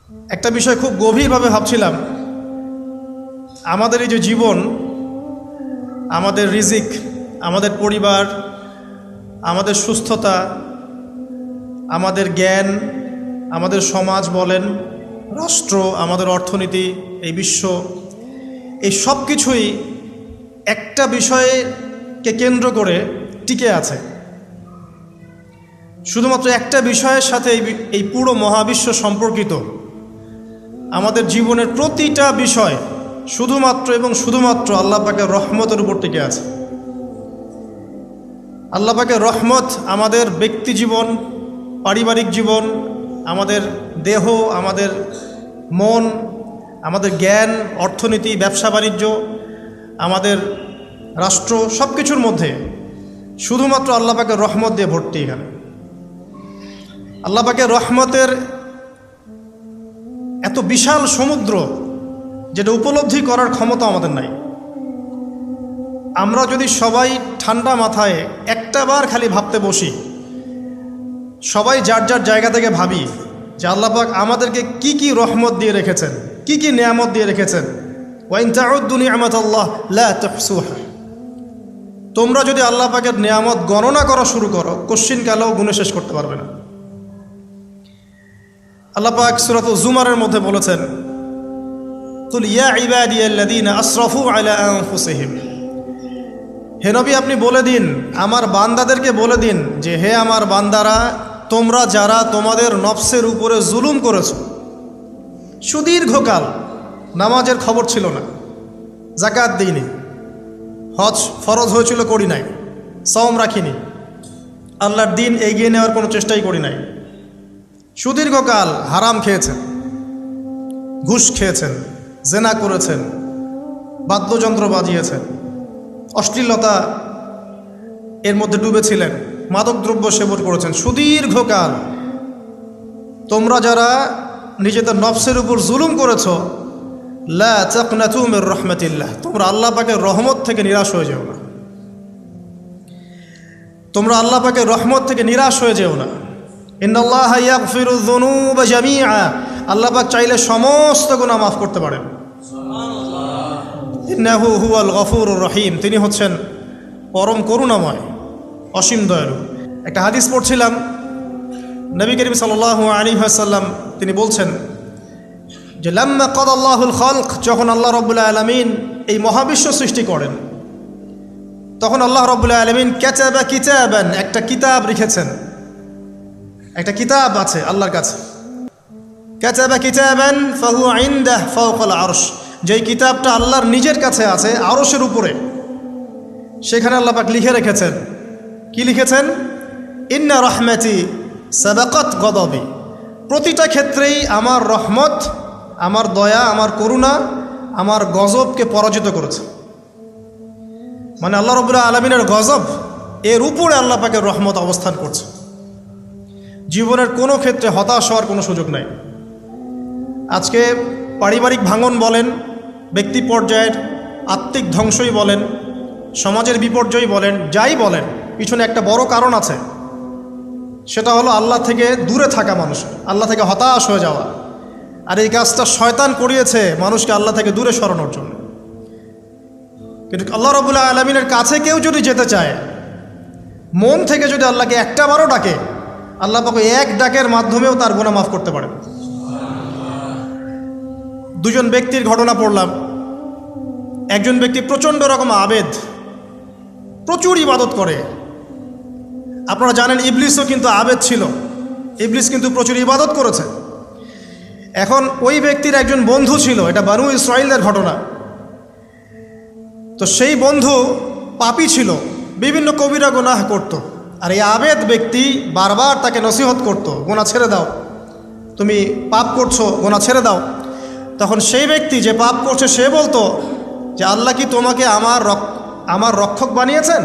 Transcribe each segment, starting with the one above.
একটা বিষয় খুব গভীরভাবে ভাবছিলাম, আমাদের এই যে জীবন, আমাদের রিজিক, আমাদের পরিবার, আমাদের সুস্থতা, আমাদের জ্ঞান, আমাদের সমাজ বলেন, রাষ্ট্র, আমাদের অর্থনীতি, এই বিশ্ব, এই সব কিছুই একটা বিষয়কে কেন্দ্র করে টিকে আছে। শুধুমাত্র একটা বিষয়ের সাথে এই পুরো মহাবিশ্ব সম্পর্কিত। আমাদের জীবনের প্রতিটা বিষয় শুধুমাত্র এবং শুধুমাত্র আল্লাহ পাকের রহমতের উপর টিকে আছে। আল্লাহ পাকের রহমত আমাদের ব্যক্তি জীবন, পারিবারিক জীবন, আমাদের দেহ, আমাদের মন, আমাদের জ্ঞান, অর্থনীতি, ব্যবসা বাণিজ্য, আমাদের রাষ্ট্র, সব কিছুর মধ্যে শুধুমাত্র আল্লাহ পাকের রহমত দিয়ে ভর্তি। এখানে আল্লাহ পাকের রহমতের এত বিশাল সমুদ্র, যেটা উপলব্ধি করার ক্ষমতা আমাদের নাই। আমরা যদি সবাই ঠান্ডা মাথায় একটাবার খালি ভাবতে বসি, সবাই যার যার জায়গা থেকে ভাবি যে আল্লাহ পাক আমাদেরকে কি কি রহমত দিয়ে রেখেছেন, কি কি নিয়ামত দিয়ে রেখেছেন। ওয়াইন তাউদ্দু নিআমাতাল্লাহ লা তুহসুহা। তোমরা যদি আল্লাহ পাকের নিয়ামত গণনা করা শুরু করো, কোশ্চিনকালেও গুণে শেষ করতে পারবে না। আল্লাহ পাক সূরাতুল জুমারের মধ্যে বলেছেন, কুল ইয়া ইবাদিয়াল্লাযীনা আসরাফু আলা আনফুসিহিম। হে নবী, আপনি বলে দিন, আমার বান্দাদেরকে বলে দিন যে হে আমার বান্দারা, তোমরা যারা তোমাদের নফসের উপরে জুলুম করেছ, সুদীর্ঘকাল নামাজের খবর ছিল না, যাকাত দিইনি, হজ ফরজ হয়েছিল করি নাই, সওম রাখিনি, আল্লাহর দিন এগিয়ে নেওয়ার কোনো চেষ্টাই করি নাই, সুদীর্ঘকাল হারাম খেয়েছেন, ঘুষ খেয়েছেন, জেনা করেছেন, বাদ্যযন্ত্র বাজিয়েছেন, অশ্লীলতা এর মধ্যে ডুবেছিলেন, মাদকদ্রব্য সেবন করেছেন, সুদীর্ঘকাল তোমরা যারা নিজেদের নফসের উপর জুলুম করেছ, লা তাকনাতু মির রাহমাতিল্লাহ, তোমরা আল্লাহ পাকের রহমত থেকে নিরাশ হয়ে যেও না। তোমরা আল্লাহ পাকের রহমত থেকে নিরাশ হয়ে যেও না। ইন্নাল্লাহা ইয়াগফিরুয যুনুবা জামিআ, আল্লাহ পাক চাইলে সমস্ত গুনাহ মাফ করতে পারেন। ইন্নাহু হুয়াল গফুরুর রহিম, তিনি হচ্ছেন পরম করুণাময়, অসীম দয়ালু। একটা হাদিস পড়ছিলাম, নবী করিম সাল্লাল্লাহু আলাইহি ওয়াসাল্লাম তিনি বলছেন যে লাম্মা কাদাল্লাহুল খালক, যখন আল্লাহ রাব্বুল আলামিন এই মহাবিশ্ব সৃষ্টি করেন, তখন আল্লাহ রাব্বুল আলামিন কাতাবা কিতাবান, একটা কিতাব লিখেছেন, একটা কিতাব আছে আল্লাহর কাছে। কাতাবা কিতাবান ফাহুয়া ইনদাহু ফাওকাল আরশ, যেই কিতাবটা আল্লাহর নিজের কাছে আছে আরশের উপরে, সেখানে আল্লাহ পাক লিখে রেখেছেন। কি লিখেছেন? ইন্না রাহমাতি সাবাকাত গদাবি, প্রতিটা ক্ষেত্রেই আমার রহমত, আমার দয়া, আমার করুণা আমার গজবকে পরাজিত করেছে। মানে আল্লাহ রাব্বুল আলামিনের গজব এর উপরে আল্লাহ পাকের রহমত অবস্থান করছে। জীবনের কোনো ক্ষেত্রে হতাশ হওয়ার কোনো সুযোগ নাই। আজকে পারিবারিক ভাঙন বলেন, ব্যক্তি পর্যায়ের আত্মিক ধ্বংসই বলেন, সমাজের বিপর্যয় বলেন, যাই বলেন, পিছনে একটা বড় কারণ আছে। সেটা হলো আল্লাহ থেকে দূরে থাকা মানুষ, আল্লাহ থেকে হতাশ হয়ে যাওয়া। আর এই কাজটা শয়তান করিয়েছে মানুষকে আল্লাহ থেকে দূরে সরানোর জন্য। কিন্তু আল্লাহ রাব্বুল আলামিনের কাছে কেউ যদি যেতে চায়, মন থেকে যদি আল্লাহকে একটা বারও ডাকে, আল্লাহ পাক এক ডাকের মাধ্যমেও তার গুনাহ মাফ করতে পারেন। দুজন ব্যক্তির ঘটনা পড়লাম। একজন ব্যক্তি প্রচণ্ড রকম আবেদ, প্রচুর ইবাদত করে। আপনারা জানেন ইবলিসও কিন্তু আবেদ ছিল, ইবলিস কিন্তু প্রচুর ইবাদত করেছে। এখন ওই ব্যক্তির একজন বন্ধু ছিল, এটা বানু ইসরাঈলের ঘটনা। তো সেই বন্ধু পাপী ছিল, বিভিন্ন কবিরা গুনাহ করত। আর এই আবেদ ব্যক্তি বারবার তাকে নসিহত করত, গুনাহ ছেড়ে দাও, তুমি পাপ করছো, গুনাহ ছেড়ে দাও। তখন সেই ব্যক্তি যে পাপ করছে সে বলতো যে আল্লাহ কি তোমাকে আমার রক্ষক বানিয়েছেন?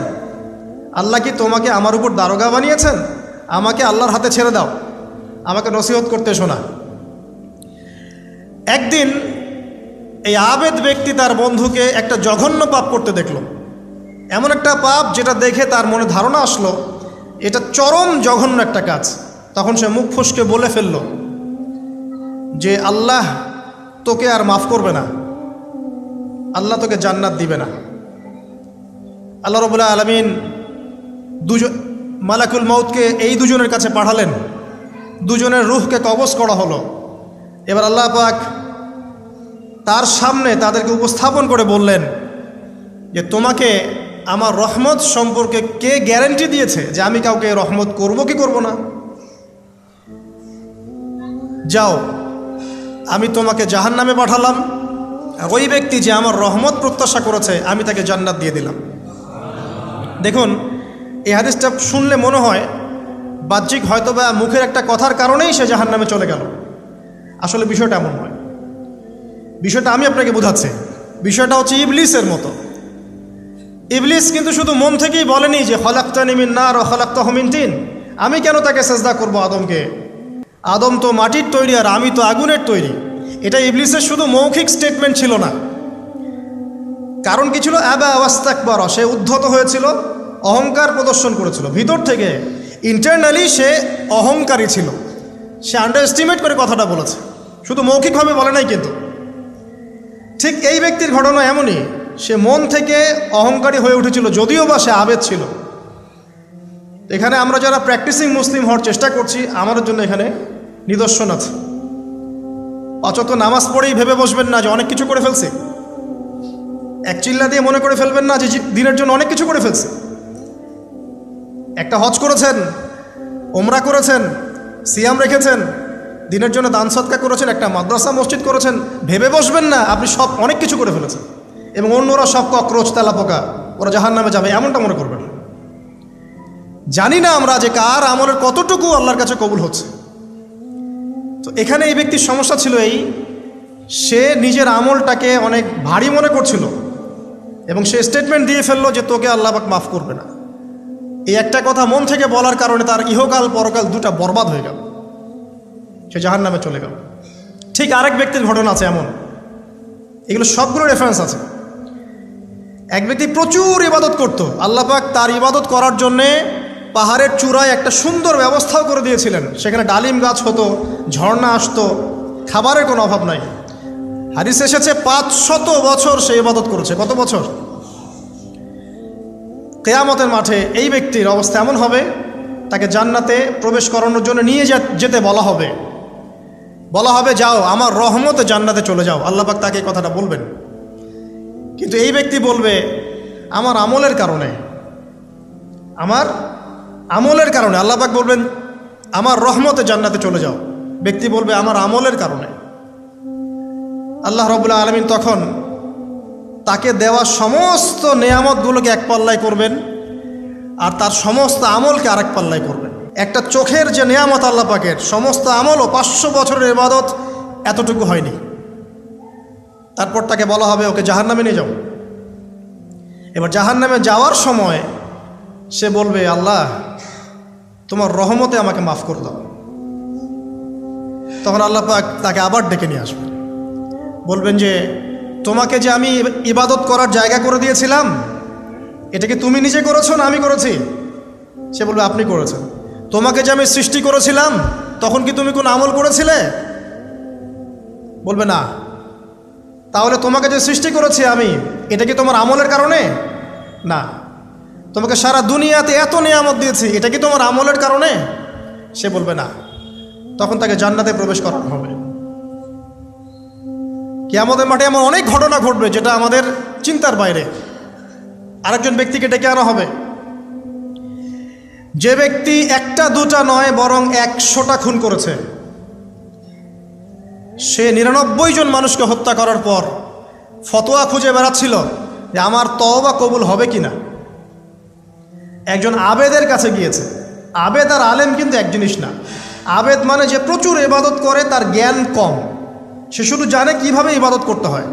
আল্লাহ কি তোমাকে আমার উপর দারোগা বানিয়েছেন? আমাকে আল্লাহর হাতে ছেড়ে দাও, আমাকে নসিহত করতে শোনা। একদিন এই আবেদ ব্যক্তি তার বন্ধুকে একটা জঘন্য পাপ করতে দেখল, এমন একটা পাপ যেটা দেখে তার মনে ধারণা আসলো এটা চরম জঘন্য একটা কাজ। তখন সে মুখ ফসকে বলে ফেলল যে আল্লাহ তোকে আর মাফ করবে না, আল্লাহ তোকে জান্নাত দিবে না। আল্লাহ রাব্বুল আলামিন মালাকুল মউতকে এই দুজনের কাছে পাঠালেন, দুজনের রূহকে কবজ করা হলো। এবার আল্লাহ পাক তার সামনে তাদেরকে উপস্থাপন করে বললেন যে তোমাকে আমার রহমত সম্পর্কে কে গ্যারান্টি দিয়েছে যে আমি কাউকে রহমত করব কি করব না? যাও, আমি তোমাকে জাহান্নামে পাঠালাম, ওই ব্যক্তি যে আমার রহমত প্রত্যাশা করেছে আমি তাকে জান্নাত দিয়ে দিলাম। দেখুন, এই হাদিসটা শুনলে মনে হয় বাহ্যিক হয়তোবা মুখের একটা কথার কারণেই সে জাহান্নামে চলে গেল। আসলে বিষয়টা এমন নয়। বিষয়টা আমি আপনাকে বোঝাচ্ছি। বিষয়টা হচ্ছে ইবলিসের মতো। ইবলিস কিন্তু শুধু মন থেকেই বলেনি যে খলাকতানি মিন নার ওয়া খলাকতাহু মিন তিন, আমি কেন তাকে সেজদা করব আদমকে, আদম তো মাটির তৈরি আর আমি তো আগুনের তৈরি। এটা ইবলিসের শুধু মৌখিক স্টেটমেন্ট ছিল না, কারণ কি ছিল? আবা ওয়াস্তাকবার, সে উদ্ধত হয়েছিল, অহংকার প্রদর্শন করেছিল। ভিতর থেকে ইন্টারনালি সে অহংকারী ছিল, সে আন্ডার এস্টিমেট করে কথাটা বলেছে, শুধু মৌখিকভাবে বলে নাই। কিন্তু ঠিক এই ব্যক্তির ঘটনা এমনই, সে মন থেকে অহংকারী হয়ে উঠেছিল, যদিও বা সে আবেদ ছিল। এখানে আমরা যারা প্র্যাকটিসিং মুসলিম হওয়ার চেষ্টা করছি, আমাদের জন্য এখানে নিদর্শন আছে। অচত নামাজ পড়েই ভেবে বসবেন না যে অনেক কিছু করে ফেলছে, এক চিল্লা দিয়ে মনে করে ফেলবেন না যে দিনের জন্য অনেক কিছু করে ফেলছে। একটা হজ করেছেন, ওমরা করেছেন, সিয়াম রেখেছেন, দিনের জন্য দান সদকা করেছেন, একটা মাদ্রাসা মসজিদ করেছেন, ভেবে বসবেন না আপনি সব অনেক কিছু করে ফেলেছেন এবং অন্যরা সব ককরোচ তেলাপোকা, ওরা জাহান্নামে যাবে, এমনটা মনে করবেন না। জানি না আমরা যে কার আমলের কতটুকু আল্লাহর কাছে কবুল হচ্ছে। তো এখানে এই ব্যক্তির সমস্যা ছিল এই, সে নিজের আমলটাকে অনেক ভারী মনে করছিল এবং সে স্টেটমেন্ট দিয়ে ফেললো যে তোকে আল্লাহ পাক মাফ করবে না। এই একটা কথা মন থেকে বলার কারণে তার ইহকাল পরকাল দুটা বরবাদ হয়ে গেল, সে জাহান্নামে চলে গেল। ঠিক আরেক ব্যক্তির ঘটনা আছে এমন, এগুলো সবগুলো রেফারেন্স আছে। এক ব্যক্তি প্রচুর ইবাদত করত, আল্লাহ পাক তার ইবাদত করার জন্যে পাহাড়ের চূড়ায় একটা সুন্দর ব্যবস্থাও করে দিয়েছিলেন। সেখানে ডালিম গাছ হতো, ঝর্ণা আসতো, খাবারের কোনো অভাব নাই। হাদিস এসেছে 500 বছর সে ইবাদত করেছে। কত বছর? কিয়ামতের মাঠে এই ব্যক্তির অবস্থা এমন হবে, তাকে জান্নাতে প্রবেশ করানোর জন্য নিয়ে যেতে বলা হবে যাও আমার রহমতে জান্নাতে চলে যাও। আল্লাহ পাক তাকে এই কথাটা বলবেন, কিন্তু এই ব্যক্তি বলবে আমার আমলের কারণে আল্লাহ পাক বলবেন আমার রহমতে জান্নাতে চলে যাও। ব্যক্তি বলবে আমার আমলের কারণে। আল্লাহ রাব্বুল আলামিন তখন তাকে দেওয়া সমস্ত নেয়ামতগুলোকে এক পাল্লায় করবেন আর তার সমস্ত আমলকে আরেক পাল্লায় করবেন। একটা চোখের যে নেয়ামত আল্লাহ পাকের, সমস্ত আমলও 500 বছরের ইবাদত এতটুকু হয়নি। তারপর তাকে বলা হবে ওকে জাহান্নামে নিয়ে যাও। এবার জাহান্নামে যাওয়ার সময় সে বলবে আল্লাহ তোমার রহমতে আমাকে মাফ করে দাও। তখন আল্লাহ পাক তাকে আবার ডেকে নিয়ে আসবেন, বলবেন যে তোমাকে যে আমি ইবাদত করার জায়গা করে দিয়েছিলাম, এটা কি তুমি নিজে করেছো না আমি করেছি? সে বলবে আপনি করেছেন। তোমাকে যে আমি সৃষ্টি করেছিলাম তখন কি তুমি কোনো আমল করেছিলে? বলবে না। তাহলে তোমাকে যে সৃষ্টি করেছি আমি, এটা কি তোমার আমলের কারণে? না। তোমাকে সারা দুনিয়াতে এত নিয়ামত দিয়েছি, এটা কি তোমার আমলের কারণে? সে বলবে না। তখন তাকে জান্নাতে প্রবেশ করানো হবে। কিয়ামতের মাঠে এমন অনেক ঘটনা ঘটবে যেটা আমাদের চিন্তার বাইরে। আরেকজন ব্যক্তিকে ডেকে আনা হবে, যে ব্যক্তি একটা দুটা নয় বরং 100টা খুন করেছে। সে 99 জন মানুষকে হত্যা করার পর ফতোয়া খুঁজে বেড়াচ্ছিল যে আমার তওবা কবুল হবে কিনা। একজন আবেদের কাছে গিয়েছে। আবেদ আর আলেম কিন্তু এক জিনিস না। আবেদ মানে যে প্রচুর ইবাদত করে, তার জ্ঞান কম, সে শুধু জানে কিভাবে ইবাদত করতে হয়।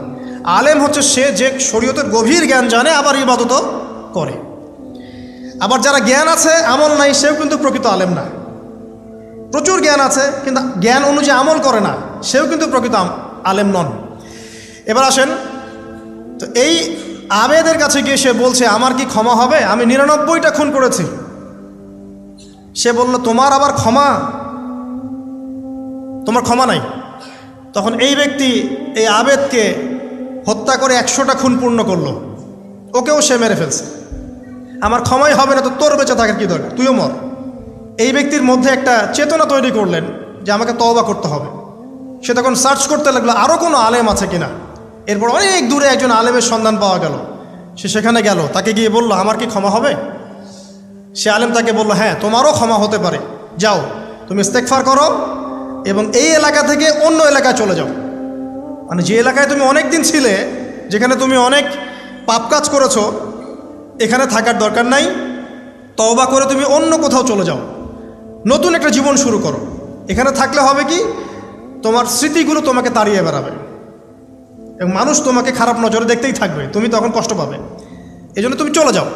আলেম হচ্ছে সে যে শরীয়তের গভীর জ্ঞান জানে আবার ইবাদতও করে। আবার যারা জ্ঞান আছে আমল নাই, সেও কিন্তু প্রকৃত আলেম না। প্রচুর জ্ঞান আছে কিন্তু জ্ঞান অনুযায়ী আমল করে না, সেও কিন্তু প্রকৃত আলেম নন। এবার আসেন তো, এই আবেদের কাছে গিয়ে সে বলছে আমার কি ক্ষমা হবে? আমি 99টা খুন করেছি। সে বলল তোমার আবার ক্ষমা? তোমার ক্ষমা নাই। তখন এই ব্যক্তি এই আবেদকে হত্যা করে 100টা খুন পূর্ণ করলো, ওকেও সে মেরে ফেলছে। আমার ক্ষমাই হবে না তো তোর বেঁচে থাকার কী দরকার, তুইও মর। এই ব্যক্তির মধ্যে একটা চেতনা তৈরি করলেন যে আমাকে তওবা করতে হবে। সে তখন সার্চ করতে লাগলো আরও কোনো আলেম আছে কিনা। এরপর অনেক দূরে একজন আলেমের সন্ধান পাওয়া গেল। সে সেখানে গেল, তাকে গিয়ে বলল আমার কি ক্ষমা হবে? সে আলেম তাকে বলল হ্যাঁ, তোমারও ক্ষমা হতে পারে, যাও তুমি ইস্তেগফার করো এবং এই এলাকা থেকে অন্য এলাকায় চলে যাও। মানে যে এলাকায় তুমি অনেক দিন ছিলে, যেখানে তুমি অনেক পাপ কাজ করেছো, এখানে থাকার দরকার নাই, তওবা করে তুমি অন্য কোথাও চলে যাও, নতুন একটা জীবন শুরু করো। এখানে থাকলে হবে কি, তোমার স্মৃতিগুলো তোমাকে তাড়িয়ে বেড়াবে এবং মানুষ তোমাকে খারাপ নজরে দেখতেই থাকবে, তুমি তখন কষ্ট পাবে। এই জন্য তুমি চলে যাও।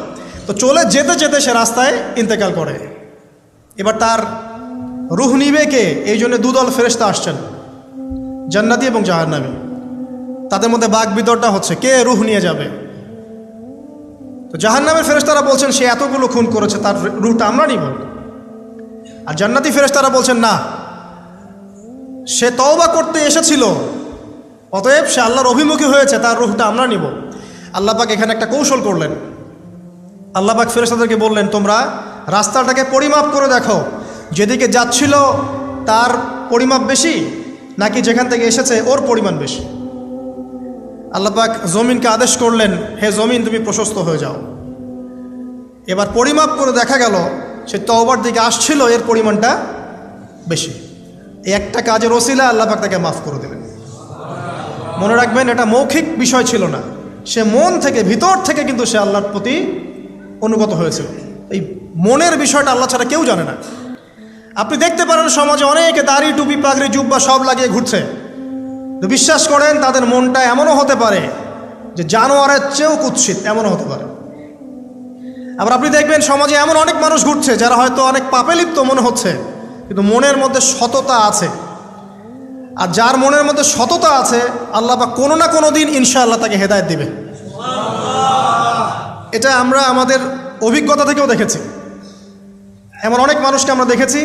তো চলে যেতে যেতে সে রাস্তায় ইন্তেকাল করে। এবার তার রুহ নিবে কে? এই জন্য দুদল ফেরেশতা আসছেন, জান্নাতি এবং জাহান্নামী। তাদের মধ্যে বাক বিতরটা হচ্ছে কে রুহ নিয়ে যাবে। তো জাহান্নামের ফেরেশতারা বলছেন সে এতগুলো খুন করেছে, তার রুহটা আমরা নিব। আর জান্নাতি ফেরেশতারা বলছেন না, সে তওবা করতে এসেছিল, অতএব সে আল্লাহর অভিমুখী হয়েছে, তার রুহটা আমরা নিব। আল্লাহ পাক এখানে একটা কৌশল করলেন। আল্লাহ পাক ফেরেশতাদেরকে বললেন তোমরা রাস্তাটাকে পরিমাপ করে দেখো, যেদিকে যাচ্ছিল তার পরিমাপ বেশি নাকি যেখান থেকে এসেছে ওর পরিমাণ বেশি। আল্লাহ পাক জমিনকে আদেশ করলেন হে জমিন তুমি প্রশস্ত হয়ে যাও। এবার পরিমাপ করে দেখা গেল সে তওবার দিকে আসছিল, এর পরিমাণটা বেশি। এই একটা কাজের ওসিলা আল্লাহ পাক তাকে মাফ করে দিলেন। মনে রাখবেন এটা মৌখিক বিষয় ছিল না, সে মন থেকে ভিতর থেকে কিন্তু সে আল্লাহর প্রতি অনুগত হয়েছিল। এই মনের বিষয়টা আল্লাহ ছাড়া কেউ জানে না। আপনি দেখতে পারেন সমাজে অনেকে দাড়ি টুপি পাগড়ি জুব্বা সব লাগিয়ে ঘুরছে, তো বিশ্বাস করেন তাদের মনটা এমনও হতে পারে যে জানোয়ারের চেয়েও কুৎসিত, এমনও হতে পারে। আবার আপনি দেখবেন সমাজে এমন অনেক মানুষ ঘুরছে যারা হয়তো অনেক পাপে লিপ্ত মনে হচ্ছে, কিন্তু মনের মধ্যে সততা আছে। আর যার মনের মধ্যে সততা আছে আল্লাহ পাক কোনো না কোনো দিন ইনশাআল্লাহ তাকে হেদায়েত দিবে। এটা আমরা আমাদের অভিজ্ঞতা থেকেও দেখেছি। এমন অনেক মানুষকে আমরা দেখেছি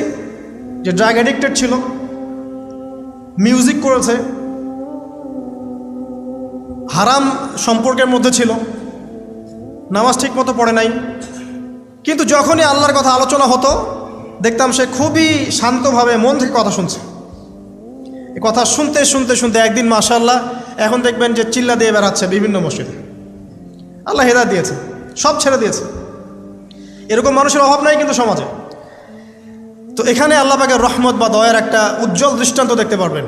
যে ড্রাগ অ্যাডিক্টেড ছিল, মিউজিক করেছে, হারাম সম্পর্কের মধ্যে ছিল, নামাজ ঠিক মতো পড়ে নাই, কিন্তু যখনই আল্লাহর কথা আলোচনা হতো দেখতাম সে খুবই শান্তভাবে মন থেকে কথা শুনছে। এই কথা শুনতে শুনতে শুনতে একদিন মাশাআল্লাহ এখন দেখবেন যে চিল্লা দিয়ে বেড়াচ্ছে বিভিন্ন মসজিদে। আল্লাহ হেদায়েত দিয়েছে, সব ছেড়ে দিয়েছে। এরকম মানুষের অভাব নাই কিন্তু সমাজে। তো এখানে আল্লাহ পাকের রহমত বা দয়ার একটা উজ্জ্বল দৃষ্টান্ত দেখতে পারবেন।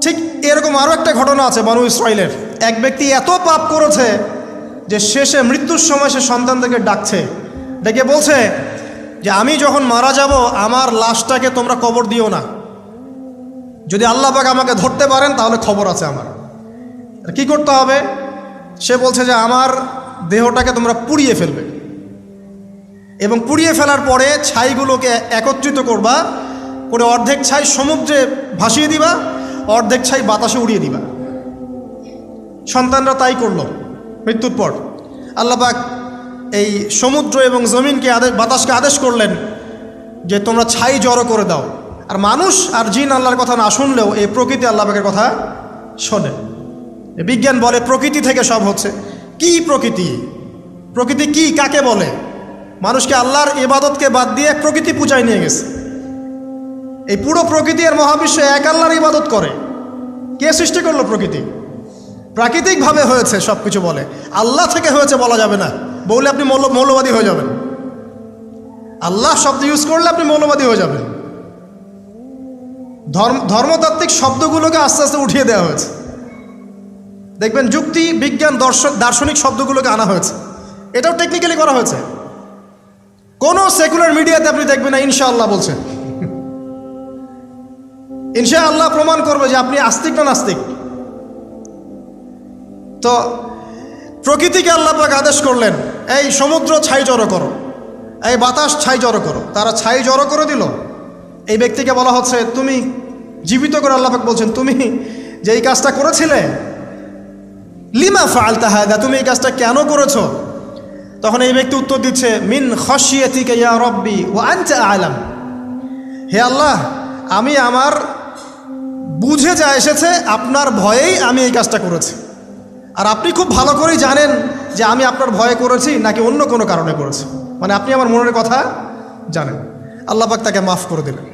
ঠিক এরকম আরও একটা ঘটনা আছে বনু ইসরাইলের। এক ব্যক্তি এত পাপ করেছে যে শেষে মৃত্যুর সময় সে সন্তানদেরকে ডাকছে, ডেকে বলছে যে আমি যখন মারা যাব আমার লাশটাকে তোমরা কবর দিও না, যদি আল্লাহ পাক আমাকে ধরতে পারেন তাহলে খবর আছে আমার। কি করতে হবে? সে বলছে যে আমার দেহটাকে তোমরা পুড়িয়ে ফেলবে এবং পুড়িয়ে ফেলার পরে ছাইগুলোকে একত্রিত করবা, করে অর্ধেক ছাই সমুদ্রে ভাসিয়ে দিবা, অর্ধেক ছাই বাতাসে উড়িয়ে দিবা। সন্তানরা তাই করলো। মৃত্যুর পর আল্লাহ পাক এই সমুদ্র এবং জমিনকে বাতাসকে আদেশ করলেন যে তোমরা ছাই জড়ো করে দাও। আর মানুষ আর জিন আল্লাহর কথা না শুনলেও এই প্রকৃতি আল্লাহ পাকের কথা শোনে। বিজ্ঞান বলে প্রকৃতি থেকে সব হচ্ছে। কি প্রকৃতি? প্রকৃতি কি, কাকে বলে? মানুষকে আল্লাহর ইবাদতকে বাদ দিয়ে প্রকৃতি পূজায় নিয়ে গেছে। এই পুরো প্রকৃতি আর মহাবিশ্ব এক আল্লাহর ইবাদত করে। কে সৃষ্টি করলো প্রকৃতি? প্রাকৃতিকভাবে হয়েছে সব কিছু বলে, আল্লাহ থেকে হয়েছে বলা যাবে না। বললে আপনি মৌলবাদী হয়ে যাবেন। আল্লাহ শব্দ ইউজ করলে আপনি মৌলবাদী হয়ে যাবেন। ধর্মতাত্ত্বিক শব্দগুলোকে আস্তে আস্তে উঠিয়ে দেওয়া হয়েছে। দেখবেন যুক্তি বিজ্ঞান দার্শনিক শব্দগুলোকে আনা হয়েছে। এটাও টেকনিক্যালি করা হয়েছে। কোনো সেকুলার মিডিয়াতে আপনি দেখবেন না ইনশাআল্লাহ বলছে। ইনশাআল্লাহ প্রমাণ করবে যে আপনি আস্তিক না নাস্তিক। তো প্রকৃতিকে আল্লাহ পাক আদেশ করলেন এই সমুদ্র ছাই জড়ো করো, এই বাতাস ছাই জড়ো করো। তারা ছাই জড়ো করে দিল। এই ব্যক্তিকে বলা হচ্ছে তুমি জীবিত করে আল্লাহ পাক বলছেন তুমি যে এই কাজটা করেছিলে, লিমা ফাআলতা হাযা, তুমি এই কাজটা কেন করেছো? তখন এই ব্যক্তি উত্তর দিচ্ছে মিন খাশিয়াতিকা ইয়া রাব্বি ওয়া আনতা আ'লাম। হে আল্লাহ, আমি আমার বুঝে যা এসেছে আপনার ভয়েই আমি এই কাজটা করেছি, আর আপনি খুব ভালো করেই জানেন যে আমি আপনার ভয়ে করেছি নাকি অন্য কোনো কারণে করেছি, মানে আপনি আমার মনের কথা জানেন। আল্লাহ পাক তাকে মাফ করে দিলেন।